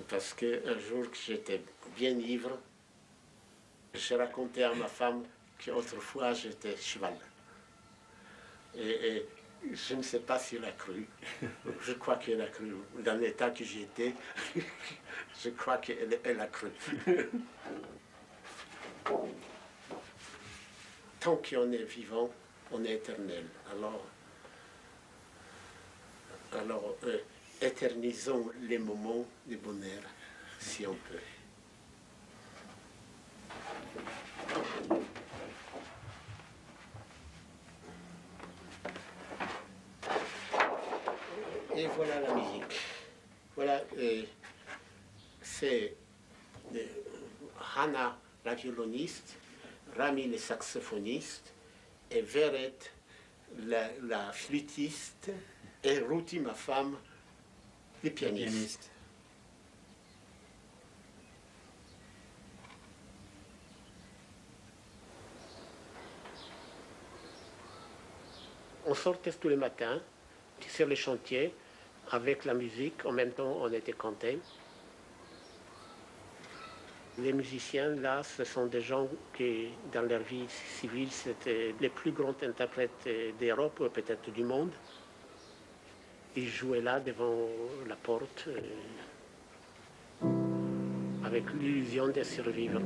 Parce qu'un jour que j'étais bien ivre, j'ai raconté à ma femme qu'autrefois j'étais cheval. Et je ne sais pas si elle a cru. Je crois qu'elle a cru. Dans l'état que j'étais, je crois qu'elle a cru. Tant qu'on est vivant, on est éternel. Alors éternisons les moments de bonheur, si on peut. Et voilà la musique. Voilà, c'est Hannah, la violoniste, Rami, le saxophoniste, et Veret, la flûtiste, et Ruti, ma femme, le pianiste. On sortait tous les matins sur les chantiers avec la musique. En même temps, on était contents. Les musiciens, là, ce sont des gens qui, dans leur vie civile, c'était les plus grands interprètes d'Europe, peut-être du monde. Ils jouaient là, devant la porte, avec l'illusion de survivre.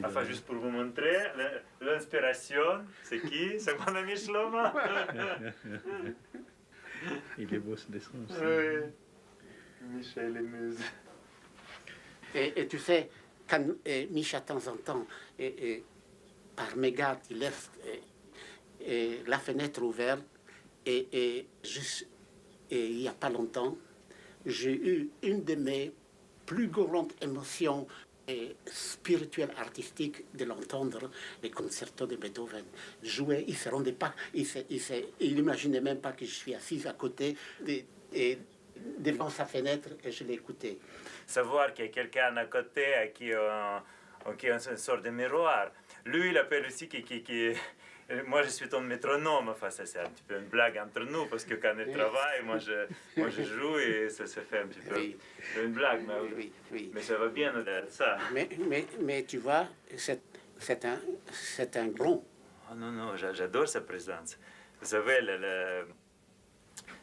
Enfin, juste pour vous montrer, l'inspiration, c'est qui? C'est mon ami Shlomo. Il est beau ce dessin aussi. Oui, Michel et Muse. Et tu sais, quand Micha, de temps en temps, par mégarde, il laisse la fenêtre ouverte, et il n'y a pas longtemps, j'ai eu une de mes plus grandes émotions spirituelles, artistiques, de l'entendre, les concertos de Beethoven jouer. Il ne se rendait pas, il n'imaginait même pas que je suis assise à côté devant sa fenêtre et je l'écoutais. Savoir qu'il y a quelqu'un à côté à qui on se sort de miroir. Lui, il appelle aussi moi, je suis ton métronome. Enfin, ça, c'est un petit peu une blague entre nous, parce que quand il travaille, moi, je joue et ça se fait un petit peu une blague. Mais ça va bien au-delà de ça. Mais tu vois, c'est un grand Oh non, non, j'adore sa présence. Vous savez,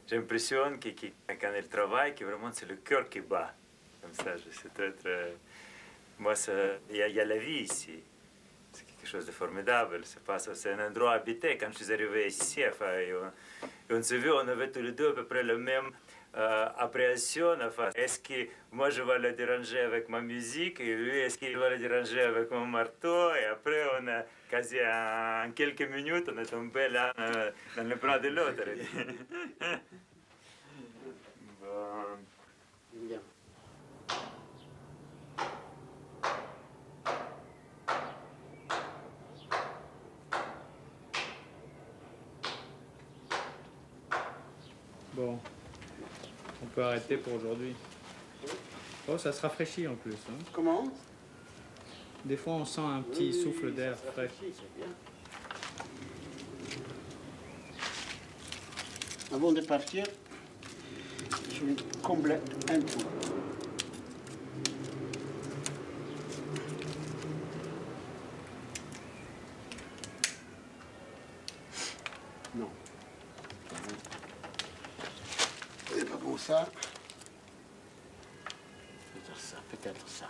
j'ai l'impression que quand elle travaille, que vraiment c'est le cœur qui bat. Comme ça, c'est très... Moi, il y a la vie ici. C'est quelque chose de formidable. C'est un endroit habité. Quand je suis arrivé ici, enfin, on s'est vu, on avait tous les deux à peu près la même appréhension. Enfin, est-ce que moi je vais le déranger avec ma musique et lui, est-ce qu'il va le déranger avec mon marteau? Et après, on a quasi en quelques minutes, on est tombé là dans le bras de l'autre. Bon. Bien. Bon, on peut arrêter pour aujourd'hui. Oh, ça se rafraîchit en plus. Hein. Comment? Des fois, on sent un petit souffle d'air frais. Avant de partir, je vais combler un peu. Non. C'est pas bon ça. Peut-être ça, peut-être ça.